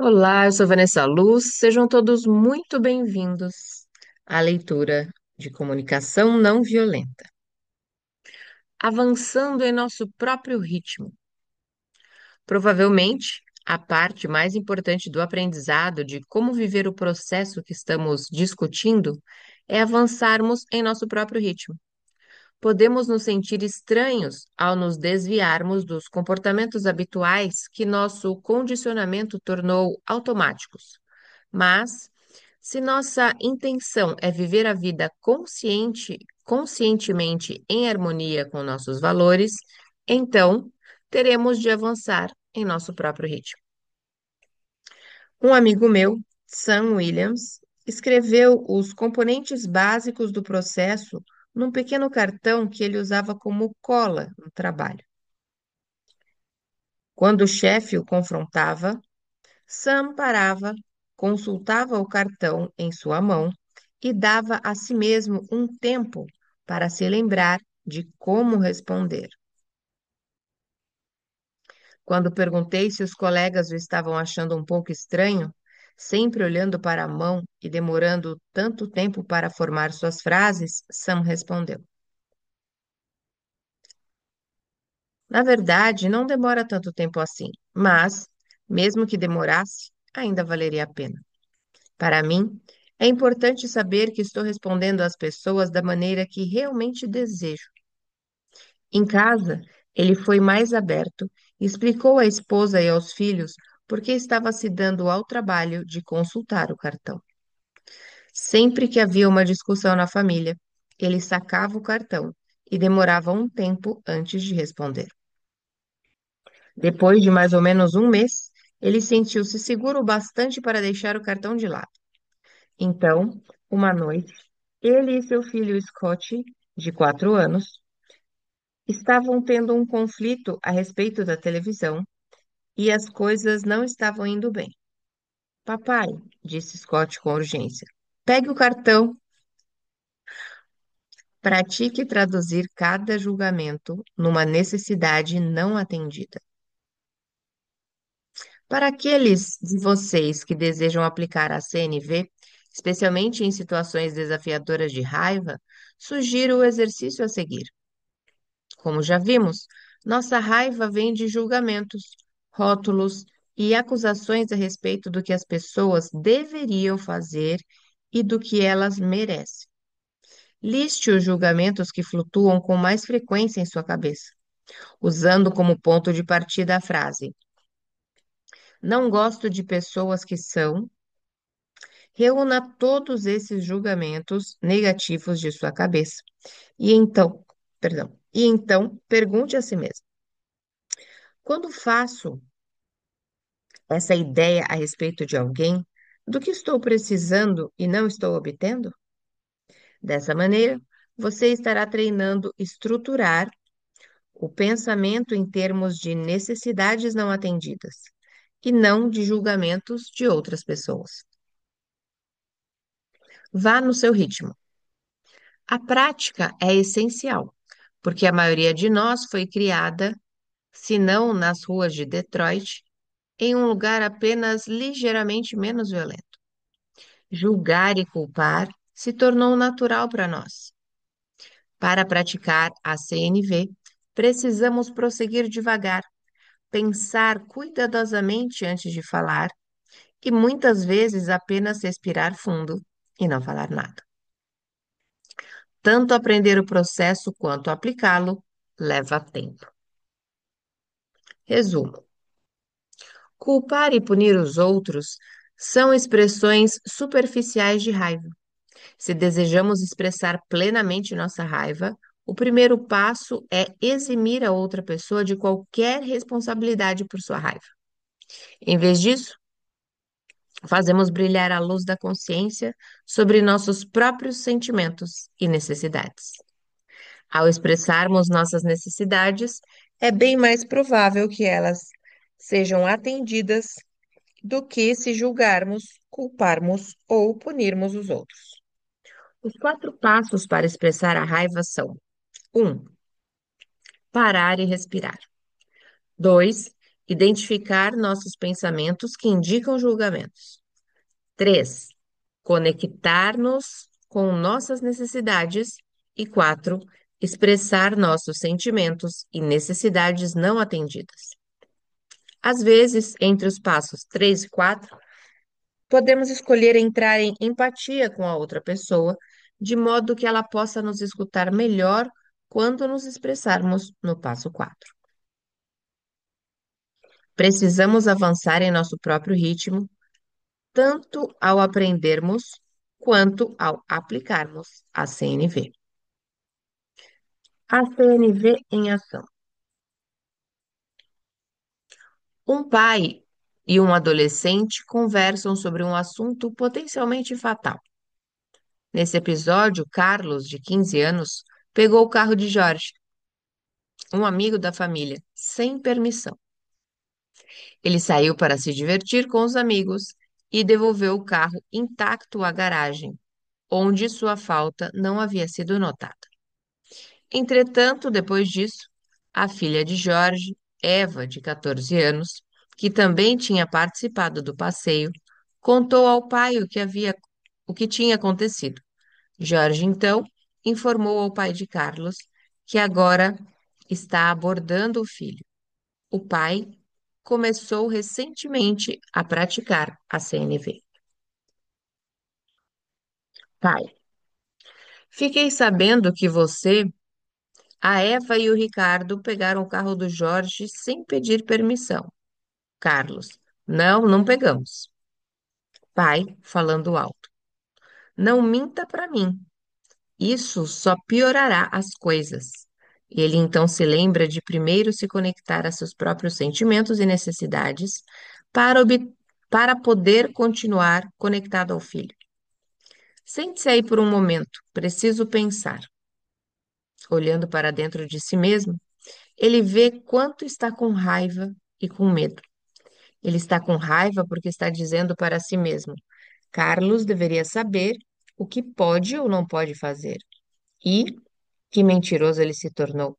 Olá, eu sou Vanessa Luz, sejam todos muito bem-vindos à leitura de comunicação não violenta. Avançando em nosso próprio ritmo. Provavelmente, a parte mais importante do aprendizado de como viver o processo que estamos discutindo é avançarmos em nosso próprio ritmo. Podemos nos sentir estranhos ao nos desviarmos dos comportamentos habituais que nosso condicionamento tornou automáticos. Mas, se nossa intenção é viver a vida conscientemente em harmonia com nossos valores, então teremos de avançar em nosso próprio ritmo. Um amigo meu, Sam Williams, escreveu os componentes básicos do processo num pequeno cartão que ele usava como cola no trabalho. Quando o chefe o confrontava, Sam parava, consultava o cartão em sua mão e dava a si mesmo um tempo para se lembrar de como responder. Quando perguntei se os colegas o estavam achando um pouco estranho, sempre olhando para a mão e demorando tanto tempo para formar suas frases, Sam respondeu: Na verdade, não demora tanto tempo assim, mas, mesmo que demorasse, ainda valeria a pena. Para mim, é importante saber que estou respondendo às pessoas da maneira que realmente desejo. Em casa, ele foi mais aberto e explicou à esposa e aos filhos por que estava se dando ao trabalho de consultar o cartão. Sempre que havia uma discussão na família, ele sacava o cartão e demorava um tempo antes de responder. Depois de mais ou menos um mês, ele sentiu-se seguro o bastante para deixar o cartão de lado. Então, uma noite, ele e seu filho Scott, de 4 anos, estavam tendo um conflito a respeito da televisão e as coisas não estavam indo bem. Papai, disse Scott com urgência, pegue o cartão. Pratique traduzir cada julgamento numa necessidade não atendida. Para aqueles de vocês que desejam aplicar a CNV, especialmente em situações desafiadoras de raiva, sugiro o exercício a seguir. Como já vimos, nossa raiva vem de julgamentos, rótulos e acusações a respeito do que as pessoas deveriam fazer e do que elas merecem. Liste os julgamentos que flutuam com mais frequência em sua cabeça, usando como ponto de partida a frase: Não gosto de pessoas que são. Reúna todos esses julgamentos negativos de sua cabeça e então pergunte a si mesmo: quando faço essa ideia a respeito de alguém, do que estou precisando e não estou obtendo? Dessa maneira, você estará treinando estruturar o pensamento em termos de necessidades não atendidas e não de julgamentos de outras pessoas. Vá no seu ritmo. A prática é essencial, porque a maioria de nós foi criada, se não nas ruas de Detroit, em um lugar apenas ligeiramente menos violento. Julgar e culpar se tornou natural para nós. Para praticar a CNV, precisamos prosseguir devagar, pensar cuidadosamente antes de falar e muitas vezes apenas respirar fundo e não falar nada. Tanto aprender o processo quanto aplicá-lo leva tempo. Resumo: culpar e punir os outros são expressões superficiais de raiva. Se desejamos expressar plenamente nossa raiva, o primeiro passo é eximir a outra pessoa de qualquer responsabilidade por sua raiva. Em vez disso, fazemos brilhar a luz da consciência sobre nossos próprios sentimentos e necessidades. Ao expressarmos nossas necessidades, é bem mais provável que elas sejam atendidas do que se julgarmos, culparmos ou punirmos os outros. Os 4 passos para expressar a raiva são: 1. Parar e respirar. 2. Identificar nossos pensamentos que indicam julgamentos. 3. Conectar-nos com nossas necessidades. E 4. Expressar nossos sentimentos e necessidades não atendidas. Às vezes, entre os passos 3 e 4, podemos escolher entrar em empatia com a outra pessoa, de modo que ela possa nos escutar melhor quando nos expressarmos no passo 4. Precisamos avançar em nosso próprio ritmo, tanto ao aprendermos quanto ao aplicarmos a CNV. A CNV em ação. Um pai e um adolescente conversam sobre um assunto potencialmente fatal. Nesse episódio, Carlos, de 15 anos, pegou o carro de Jorge, um amigo da família, sem permissão. Ele saiu para se divertir com os amigos e devolveu o carro intacto à garagem, onde sua falta não havia sido notada. Entretanto, depois disso, a filha de Jorge, Eva, de 14 anos, que também tinha participado do passeio, contou ao pai o que tinha acontecido. Jorge, então, informou ao pai de Carlos que agora está abordando o filho. O pai começou recentemente a praticar a CNV. Pai, fiquei sabendo que você, a Eva e o Ricardo pegaram o carro do Jorge sem pedir permissão. Carlos, não, não pegamos. Pai, falando alto, não minta para mim. Isso só piorará as coisas. Ele então se lembra de primeiro se conectar a seus próprios sentimentos e necessidades para, para poder continuar conectado ao filho. Sente-se aí por um momento, preciso pensar. Olhando para dentro de si mesmo, ele vê quanto está com raiva e com medo. Ele está com raiva porque está dizendo para si mesmo: Carlos deveria saber o que pode ou não pode fazer. E que mentiroso ele se tornou.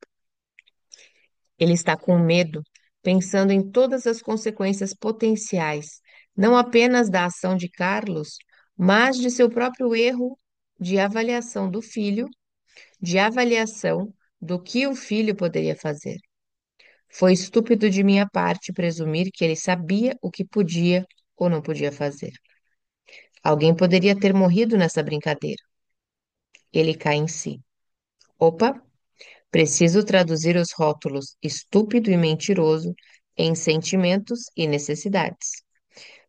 Ele está com medo, pensando em todas as consequências potenciais, não apenas da ação de Carlos, mas de seu próprio erro de avaliação do filho, de avaliação do que o filho poderia fazer. Foi estúpido de minha parte presumir que ele sabia o que podia ou não podia fazer. Alguém poderia ter morrido nessa brincadeira. Ele cai em si. Opa, preciso traduzir os rótulos estúpido e mentiroso em sentimentos e necessidades.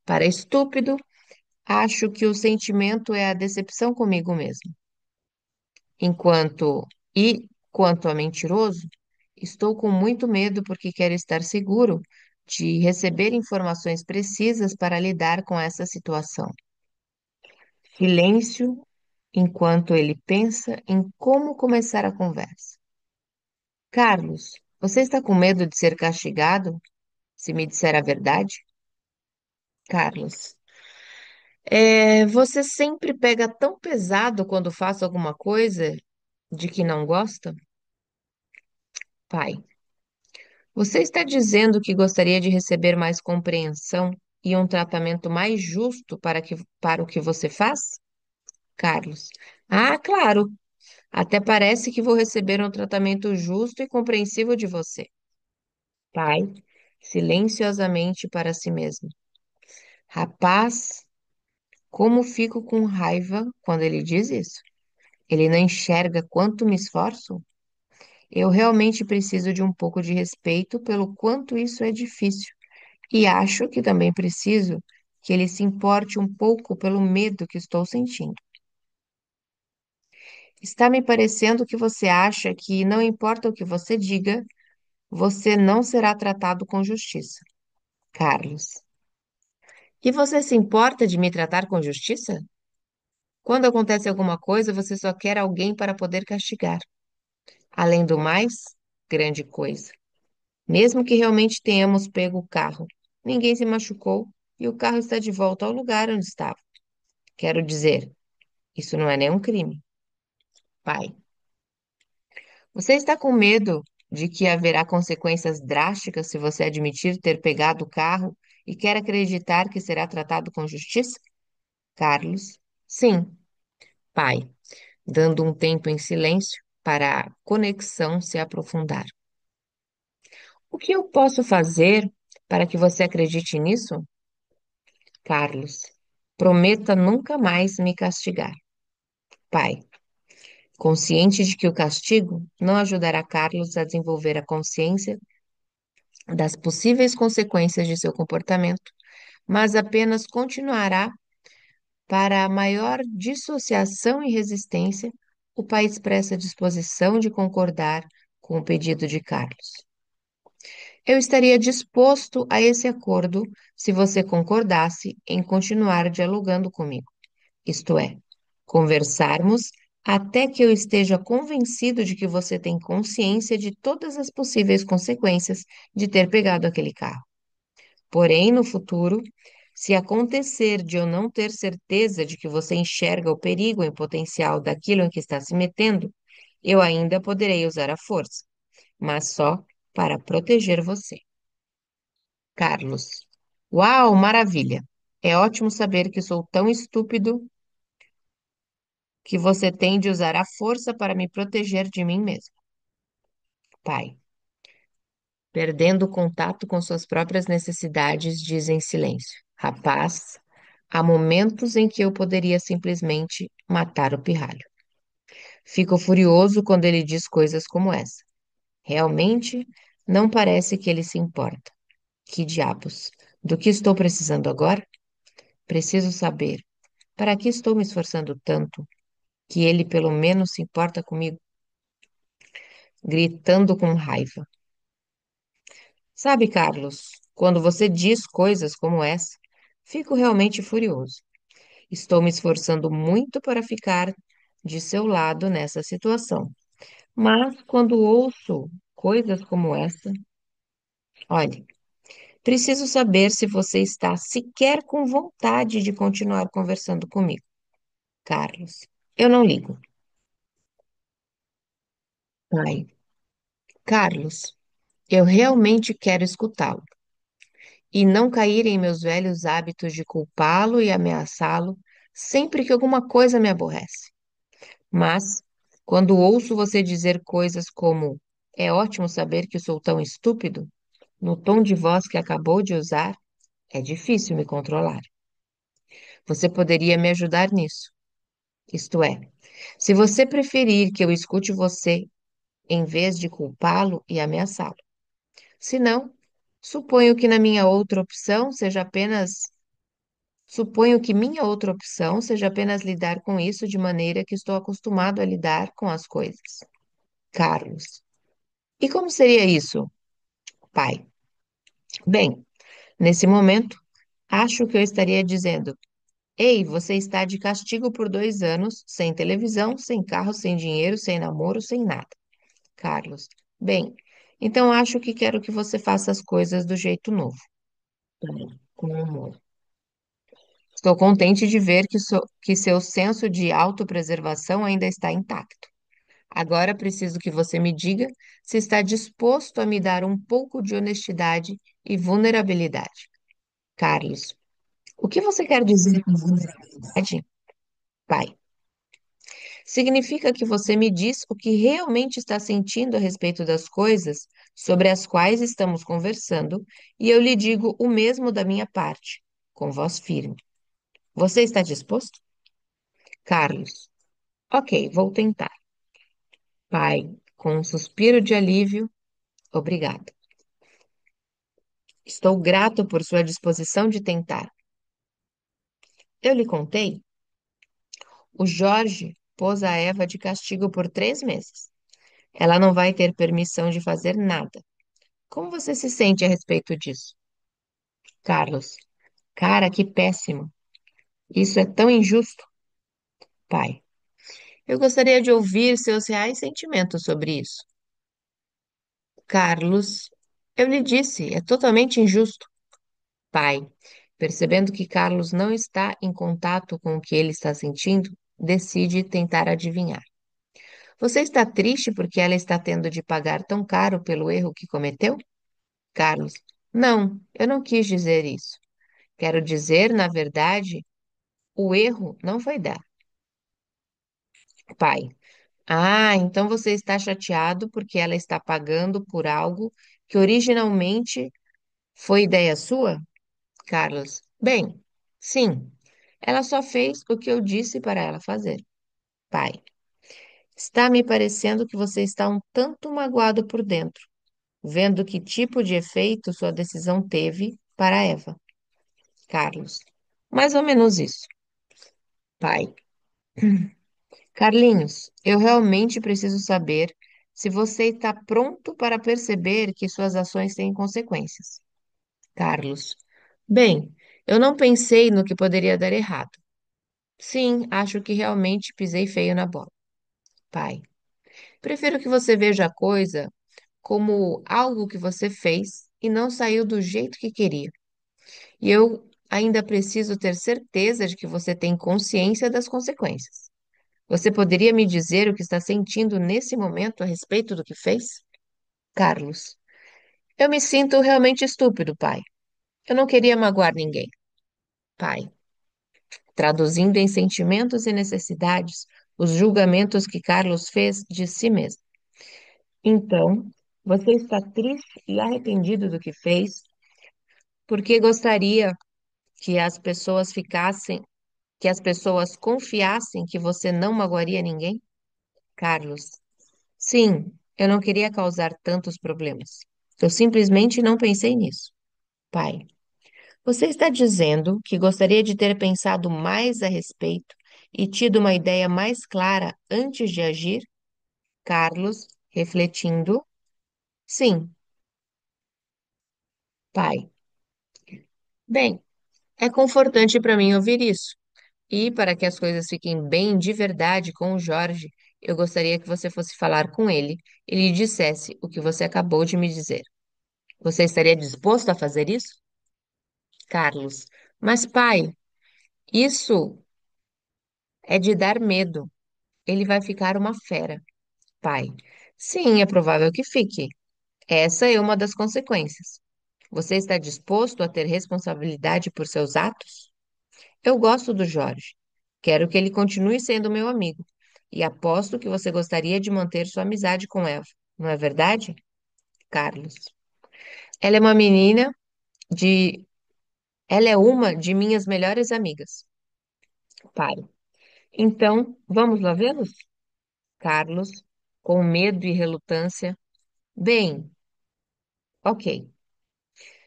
Para estúpido, acho que o sentimento é a decepção comigo mesmo. Quanto a mentiroso, estou com muito medo porque quero estar seguro de receber informações precisas para lidar com essa situação. Silêncio enquanto ele pensa em como começar a conversa. Carlos, você está com medo de ser castigado se me disser a verdade? Carlos, você sempre pega tão pesado quando faço alguma coisa de que não gosta? Pai, você está dizendo que gostaria de receber mais compreensão e um tratamento mais justo para o que você faz? Carlos, ah, claro. Até parece que vou receber um tratamento justo e compreensivo de você. Pai, silenciosamente para si mesmo. Rapaz, como fico com raiva quando ele diz isso? Ele não enxerga quanto me esforço? Eu realmente preciso de um pouco de respeito pelo quanto isso é difícil. E acho que também preciso que ele se importe um pouco pelo medo que estou sentindo. Está me parecendo que você acha que não importa o que você diga, você não será tratado com justiça. Carlos. E você se importa de me tratar com justiça? Quando acontece alguma coisa, você só quer alguém para poder castigar. Além do mais, grande coisa. Mesmo que realmente tenhamos pego o carro, ninguém se machucou e o carro está de volta ao lugar onde estava. Quero dizer, isso não é nenhum crime. Pai, você está com medo de que haverá consequências drásticas se você admitir ter pegado o carro e quer acreditar que será tratado com justiça? Carlos, sim. Pai, dando um tempo em silêncio para a conexão se aprofundar. O que eu posso fazer para que você acredite nisso? Carlos, prometa nunca mais me castigar. Pai, consciente de que o castigo não ajudará Carlos a desenvolver a consciência das possíveis consequências de seu comportamento, mas apenas continuará para a maior dissociação e resistência, o pai expressa disposição de concordar com o pedido de Carlos. Eu estaria disposto a esse acordo se você concordasse em continuar dialogando comigo, isto é, conversarmos até que eu esteja convencido de que você tem consciência de todas as possíveis consequências de ter pegado aquele carro. Porém, no futuro, se acontecer de eu não ter certeza de que você enxerga o perigo em potencial daquilo em que está se metendo, eu ainda poderei usar a força, mas só para proteger você. Carlos. Uau, maravilha! É ótimo saber que sou tão estúpido que você tem de usar a força para me proteger de mim mesmo. Pai. Perdendo o contato com suas próprias necessidades, diz em silêncio. Rapaz, há momentos em que eu poderia simplesmente matar o pirralho. Fico furioso quando ele diz coisas como essa. Realmente, não parece que ele se importa. Que diabos? Do que estou precisando agora? Preciso saber. Para que estou me esforçando tanto? Que ele pelo menos se importa comigo? Gritando com raiva. Sabe, Carlos, quando você diz coisas como essa, fico realmente furioso. Estou me esforçando muito para ficar de seu lado nessa situação. Mas quando ouço coisas como essa, olhe, preciso saber se você está sequer com vontade de continuar conversando comigo. Carlos, eu não ligo. Pai, Carlos, eu realmente quero escutá-lo e não cair em meus velhos hábitos de culpá-lo e ameaçá-lo sempre que alguma coisa me aborrece. Mas, quando ouço você dizer coisas como é ótimo saber que sou tão estúpido, no tom de voz que acabou de usar, é difícil me controlar. Você poderia me ajudar nisso. Isto é, se você preferir que eu escute você em vez de culpá-lo e ameaçá-lo. Se não, suponho que na minha outra opção seja apenas suponho que minha outra opção seja apenas lidar com isso de maneira que estou acostumado a lidar com as coisas. Carlos. E como seria isso, pai? Bem, nesse momento, acho que eu estaria dizendo: Ei, você está de castigo por 2 anos, sem televisão, sem carro, sem dinheiro, sem namoro, sem nada. Carlos. Bem, então acho que quero que você faça as coisas do jeito novo. Pai, com humor. Estou contente de ver que seu senso de autopreservação ainda está intacto. Agora preciso que você me diga se está disposto a me dar um pouco de honestidade e vulnerabilidade. Carlos, o que você quer dizer com vulnerabilidade? Pai, significa que você me diz o que realmente está sentindo a respeito das coisas sobre as quais estamos conversando e eu lhe digo o mesmo da minha parte, com voz firme. Você está disposto? Carlos, ok, vou tentar. Pai, com um suspiro de alívio, obrigado. Estou grato por sua disposição de tentar. Eu lhe contei? O Jorge pôs a Eva de castigo por 3 meses. Ela não vai ter permissão de fazer nada. Como você se sente a respeito disso? Carlos, cara, que péssimo. Isso é tão injusto. Pai, eu gostaria de ouvir seus reais sentimentos sobre isso. Carlos, eu lhe disse, é totalmente injusto. Pai, percebendo que Carlos não está em contato com o que ele está sentindo, decide tentar adivinhar. Você está triste porque ela está tendo de pagar tão caro pelo erro que cometeu? Carlos. Não, eu não quis dizer isso. Quero dizer, na verdade, o erro não foi dela. Pai. Ah, então você está chateado porque ela está pagando por algo que originalmente foi ideia sua? Carlos. Bem, sim. Ela só fez o que eu disse para ela fazer. Pai. Está me parecendo que você está um tanto magoado por dentro, vendo que tipo de efeito sua decisão teve para Eva. Carlos. Mais ou menos isso. Pai. Carlinhos, eu realmente preciso saber se você está pronto para perceber que suas ações têm consequências. Carlos. Bem, eu não pensei no que poderia dar errado. Sim, acho que realmente pisei feio na bola. Pai. Prefiro que você veja a coisa como algo que você fez e não saiu do jeito que queria. E eu ainda preciso ter certeza de que você tem consciência das consequências. Você poderia me dizer o que está sentindo nesse momento a respeito do que fez? Carlos. Eu me sinto realmente estúpido, pai. Eu não queria magoar ninguém. Pai. Traduzindo em sentimentos e necessidades os julgamentos que Carlos fez de si mesmo. Então, você está triste e arrependido do que fez, porque gostaria que as pessoas ficassem, que as pessoas confiassem que você não magoaria ninguém? Carlos. Sim, eu não queria causar tantos problemas. Eu simplesmente não pensei nisso. Pai, você está dizendo que gostaria de ter pensado mais a respeito e tido uma ideia mais clara antes de agir? Carlos, refletindo. Sim, pai. Bem, é confortante para mim ouvir isso. E para que as coisas fiquem bem de verdade com o Jorge, eu gostaria que você fosse falar com ele e lhe dissesse o que você acabou de me dizer. Você estaria disposto a fazer isso? Carlos, mas pai, isso é de dar medo. Ele vai ficar uma fera. Pai, sim, é provável que fique. Essa é uma das consequências. Você está disposto a ter responsabilidade por seus atos? Eu gosto do Jorge. Quero que ele continue sendo meu amigo. E aposto que você gostaria de manter sua amizade com Eva, não é verdade? Carlos. Ela é uma menina de. Ela é uma de minhas melhores amigas. Pai. Então, vamos lá vê-los? Carlos, com medo e relutância. Bem, ok.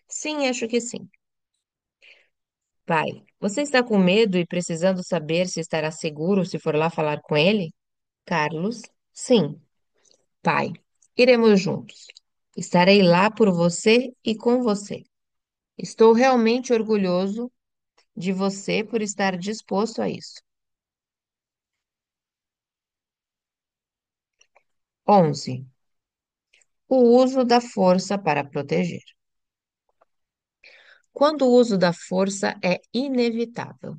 Sim, acho que sim. Pai, você está com medo e precisando saber se estará seguro se for lá falar com ele? Carlos, sim. Pai, iremos juntos. Estarei lá por você e com você. Estou realmente orgulhoso de você por estar disposto a isso. 11. O uso da força para proteger. Quando o uso da força é inevitável.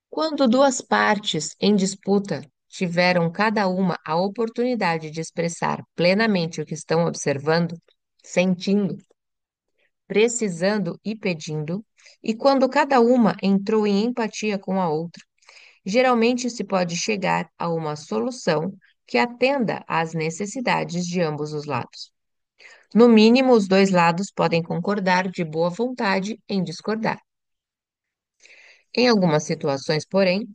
Quando duas partes em disputa tiveram cada uma a oportunidade de expressar plenamente o que estão observando, sentindo, precisando e pedindo, e quando cada uma entrou em empatia com a outra, geralmente se pode chegar a uma solução que atenda às necessidades de ambos os lados. No mínimo, os dois lados podem concordar de boa vontade em discordar. Em algumas situações, porém,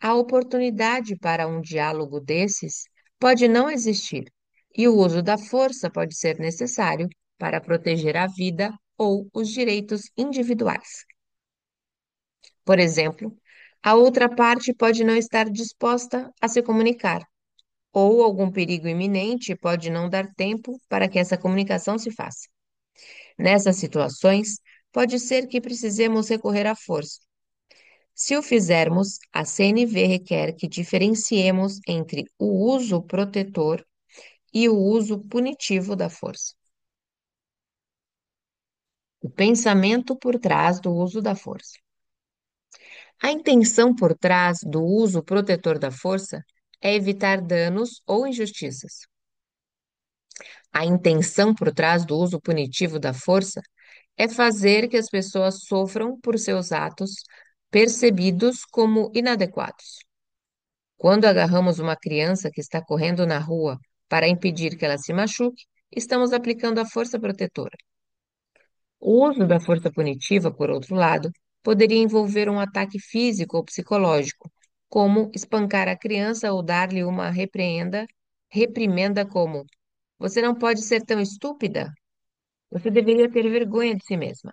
a oportunidade para um diálogo desses pode não existir, e o uso da força pode ser necessário para proteger a vida ou os direitos individuais. Por exemplo, a outra parte pode não estar disposta a se comunicar, ou algum perigo iminente pode não dar tempo para que essa comunicação se faça. Nessas situações, pode ser que precisemos recorrer à força. Se o fizermos, a CNV requer que diferenciemos entre o uso protetor e o uso punitivo da força. O pensamento por trás do uso da força. A intenção por trás do uso protetor da força é evitar danos ou injustiças. A intenção por trás do uso punitivo da força é fazer que as pessoas sofram por seus atos percebidos como inadequados. Quando agarramos uma criança que está correndo na rua para impedir que ela se machuque, estamos aplicando a força protetora. O uso da força punitiva, por outro lado, poderia envolver um ataque físico ou psicológico, como espancar a criança ou dar-lhe uma reprimenda como: Você não pode ser tão estúpida. Você deveria ter vergonha de si mesma.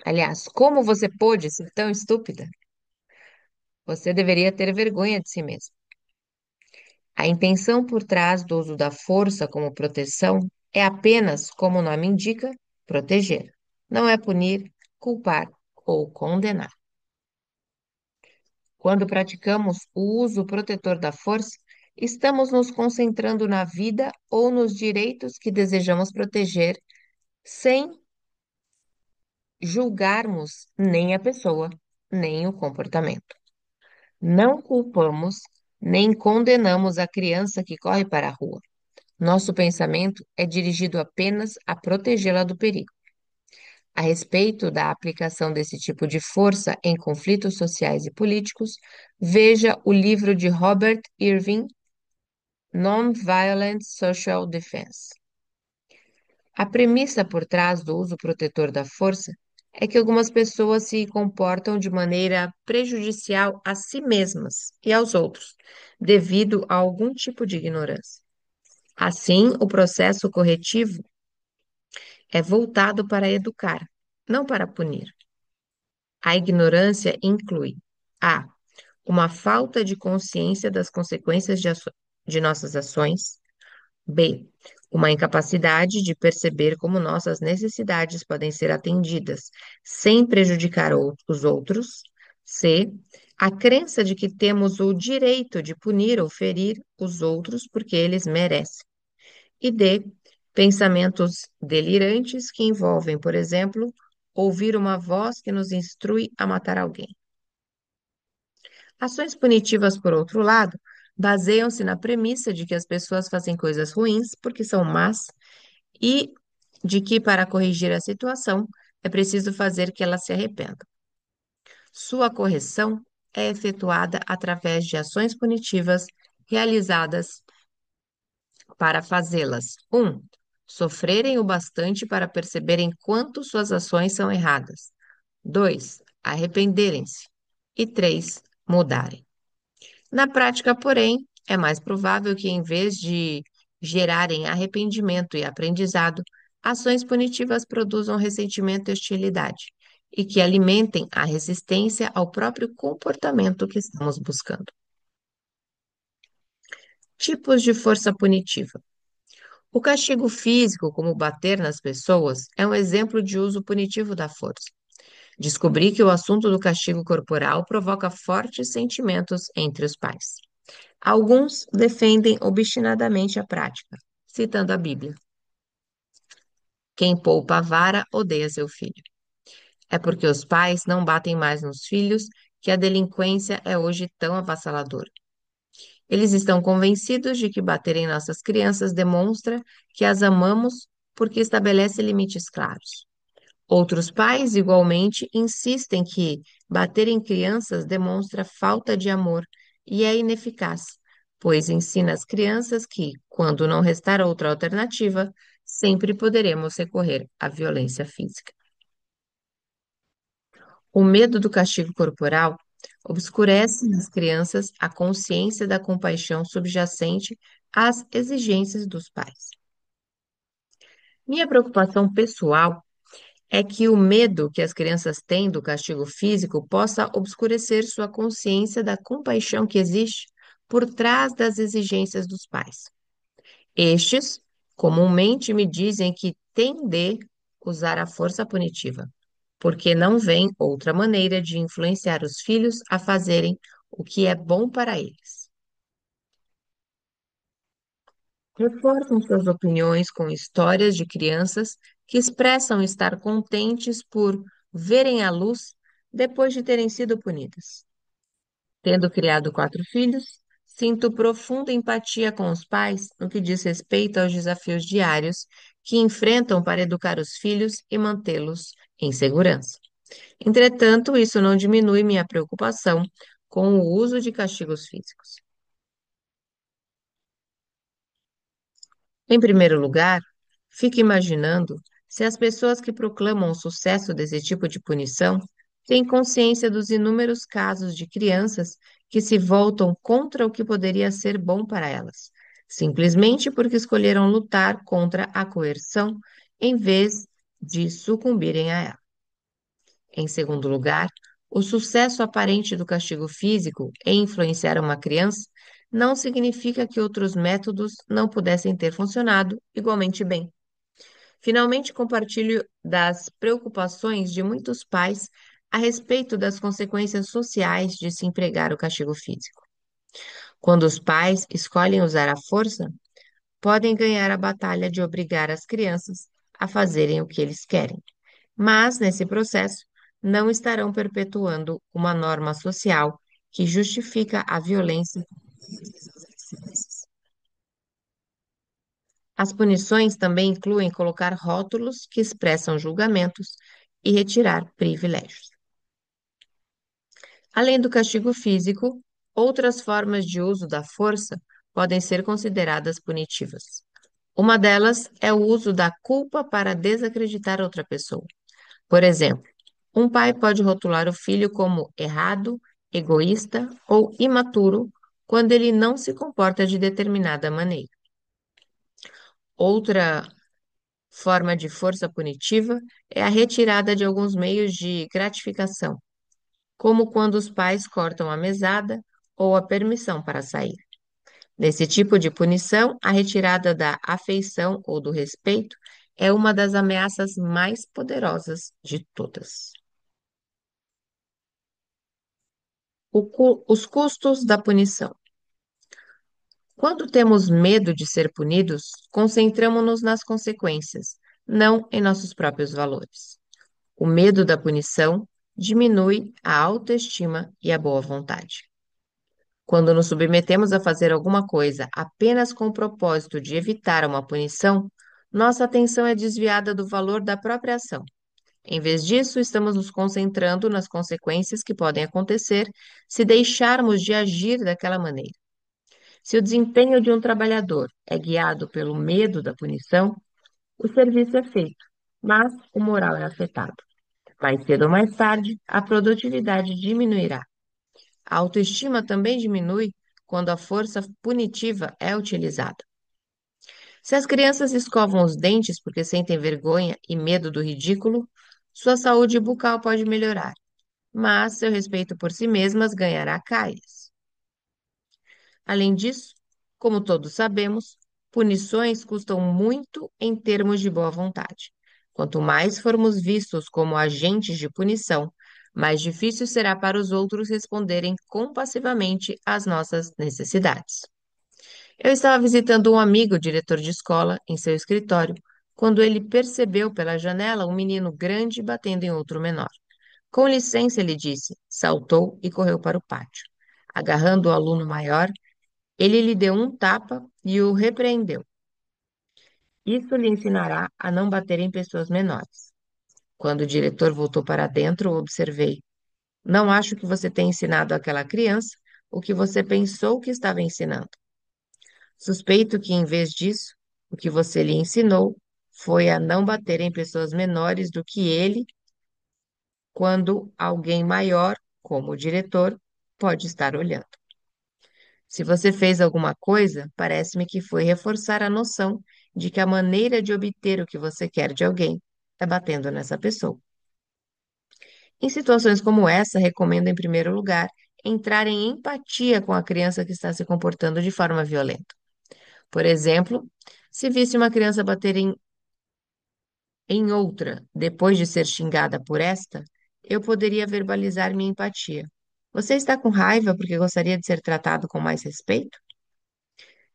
Aliás, como você pôde ser tão estúpida? Você deveria ter vergonha de si mesma. A intenção por trás do uso da força como proteção é apenas, como o nome indica, proteger. Não é punir, culpar ou condenar. Quando praticamos o uso protetor da força, estamos nos concentrando na vida ou nos direitos que desejamos proteger, sem julgarmos nem a pessoa, nem o comportamento. Não culpamos nem condenamos a criança que corre para a rua. Nosso pensamento é dirigido apenas a protegê-la do perigo. A respeito da aplicação desse tipo de força em conflitos sociais e políticos, veja o livro de Robert Irving, Nonviolent Social Defense. A premissa por trás do uso protetor da força é que algumas pessoas se comportam de maneira prejudicial a si mesmas e aos outros, devido a algum tipo de ignorância. Assim, o processo corretivo é voltado para educar, não para punir. A ignorância inclui a. Uma falta de consciência das consequências de nossas ações. B. Uma incapacidade de perceber como nossas necessidades podem ser atendidas sem prejudicar os outros. C. A crença de que temos o direito de punir ou ferir os outros porque eles merecem. E D. Pensamentos delirantes que envolvem, por exemplo, ouvir uma voz que nos instrui a matar alguém. Ações punitivas, por outro lado, baseiam-se na premissa de que as pessoas fazem coisas ruins porque são más e de que, para corrigir a situação, é preciso fazer que elas se arrependam. Sua correção é efetuada através de ações punitivas realizadas para fazê-las: 1. Sofrerem o bastante para perceberem quanto suas ações são erradas. 2. Arrependerem-se. E 3. Mudarem. Na prática, porém, é mais provável que, em vez de gerarem arrependimento e aprendizado, ações punitivas produzam ressentimento e hostilidade, e que alimentem a resistência ao próprio comportamento que estamos buscando. Tipos de força punitiva. O castigo físico, como bater nas pessoas, é um exemplo de uso punitivo da força. Descobri que o assunto do castigo corporal provoca fortes sentimentos entre os pais. Alguns defendem obstinadamente a prática, citando a Bíblia. Quem poupa a vara odeia seu filho. É porque os pais não batem mais nos filhos que a delinquência é hoje tão avassaladora. Eles estão convencidos de que bater em nossas crianças demonstra que as amamos porque estabelece limites claros. Outros pais, igualmente, insistem que bater em crianças demonstra falta de amor e é ineficaz, pois ensina às crianças que, quando não restar outra alternativa, sempre poderemos recorrer à violência física. O medo do castigo corporal obscurece nas crianças a consciência da compaixão subjacente às exigências dos pais. Minha preocupação pessoal é que o medo que as crianças têm do castigo físico possa obscurecer sua consciência da compaixão que existe por trás das exigências dos pais. Estes comumente me dizem que têm de usar a força punitiva, porque não vem outra maneira de influenciar os filhos a fazerem o que é bom para eles. Reforçam suas opiniões com histórias de crianças que expressam estar contentes por verem a luz depois de terem sido punidas. Tendo criado 4 filhos, sinto profunda empatia com os pais no que diz respeito aos desafios diários que enfrentam para educar os filhos e mantê-los em segurança. Entretanto, isso não diminui minha preocupação com o uso de castigos físicos. Em primeiro lugar, fique imaginando se as pessoas que proclamam o sucesso desse tipo de punição têm consciência dos inúmeros casos de crianças que se voltam contra o que poderia ser bom para elas, simplesmente porque escolheram lutar contra a coerção em vez de sucumbirem a ela. Em segundo lugar, o sucesso aparente do castigo físico em influenciar uma criança não significa que outros métodos não pudessem ter funcionado igualmente bem. Finalmente, compartilho das preocupações de muitos pais a respeito das consequências sociais de se empregar o castigo físico. Quando os pais escolhem usar a força, podem ganhar a batalha de obrigar as crianças a fazerem o que eles querem. Mas, nesse processo, não estarão perpetuando uma norma social que justifica a violência. As punições também incluem colocar rótulos que expressam julgamentos e retirar privilégios. Além do castigo físico, outras formas de uso da força podem ser consideradas punitivas. Uma delas é o uso da culpa para desacreditar outra pessoa. Por exemplo, um pai pode rotular o filho como errado, egoísta ou imaturo quando ele não se comporta de determinada maneira. Outra forma de força punitiva é a retirada de alguns meios de gratificação, como quando os pais cortam a mesada ou a permissão para sair. Nesse tipo de punição, a retirada da afeição ou do respeito é uma das ameaças mais poderosas de todas. Os custos da punição. Quando temos medo de ser punidos, concentramos-nos nas consequências, não em nossos próprios valores. O medo da punição diminui a autoestima e a boa vontade. Quando nos submetemos a fazer alguma coisa apenas com o propósito de evitar uma punição, nossa atenção é desviada do valor da própria ação. Em vez disso, estamos nos concentrando nas consequências que podem acontecer se deixarmos de agir daquela maneira. Se o desempenho de um trabalhador é guiado pelo medo da punição, o serviço é feito, mas o moral é afetado. Mais cedo ou mais tarde, a produtividade diminuirá. A autoestima também diminui quando a força punitiva é utilizada. Se as crianças escovam os dentes porque sentem vergonha e medo do ridículo, sua saúde bucal pode melhorar, mas seu respeito por si mesmas ganhará calhas. Além disso, como todos sabemos, punições custam muito em termos de boa vontade. Quanto mais formos vistos como agentes de punição, mais difícil será para os outros responderem compassivamente às nossas necessidades. Eu estava visitando um amigo, diretor de escola, em seu escritório, quando ele percebeu pela janela um menino grande batendo em outro menor. Com licença, ele disse, saltou e correu para o pátio. Agarrando o aluno maior, ele lhe deu um tapa e o repreendeu. Isso lhe ensinará a não bater em pessoas menores. Quando o diretor voltou para dentro, observei. Não acho que você tenha ensinado àquela criança o que você pensou que estava ensinando. Suspeito que, em vez disso, o que você lhe ensinou foi a não bater em pessoas menores do que ele, quando alguém maior, como o diretor, pode estar olhando. Se você fez alguma coisa, parece-me que foi reforçar a noção de que a maneira de obter o que você quer de alguém é batendo nessa pessoa. Em situações como essa, recomendo, em primeiro lugar, entrar em empatia com a criança que está se comportando de forma violenta. Por exemplo, se visse uma criança bater em outra depois de ser xingada por esta, eu poderia verbalizar minha empatia. Você está com raiva porque gostaria de ser tratado com mais respeito?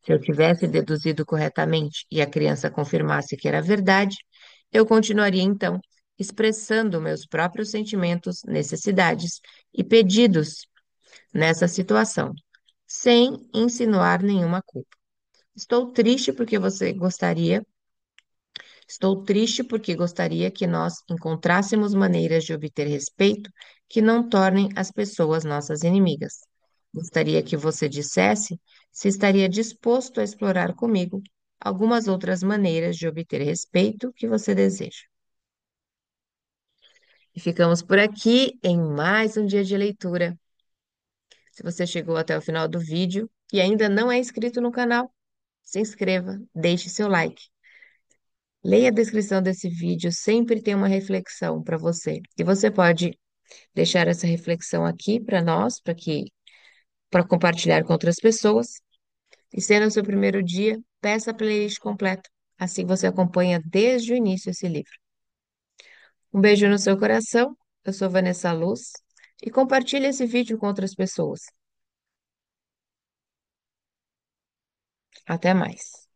Se eu tivesse deduzido corretamente e a criança confirmasse que era verdade, eu continuaria então expressando meus próprios sentimentos, necessidades e pedidos nessa situação, sem insinuar nenhuma culpa. Estou triste porque você gostaria, estou triste porque gostaria que nós encontrássemos maneiras de obter respeito que não tornem as pessoas nossas inimigas. Gostaria que você dissesse se estaria disposto a explorar comigo algumas outras maneiras de obter respeito que você deseja. E ficamos por aqui em mais um dia de leitura. Se você chegou até o final do vídeo e ainda não é inscrito no canal, se inscreva, deixe seu like. Leia a descrição desse vídeo, sempre tem uma reflexão para você. E você pode deixar essa reflexão aqui para nós, para compartilhar com outras pessoas. E sendo o seu primeiro dia, peça a playlist completa. Assim você acompanha desde o início esse livro. Um beijo no seu coração. Eu sou Vanessa Luz e compartilhe esse vídeo com outras pessoas. Até mais.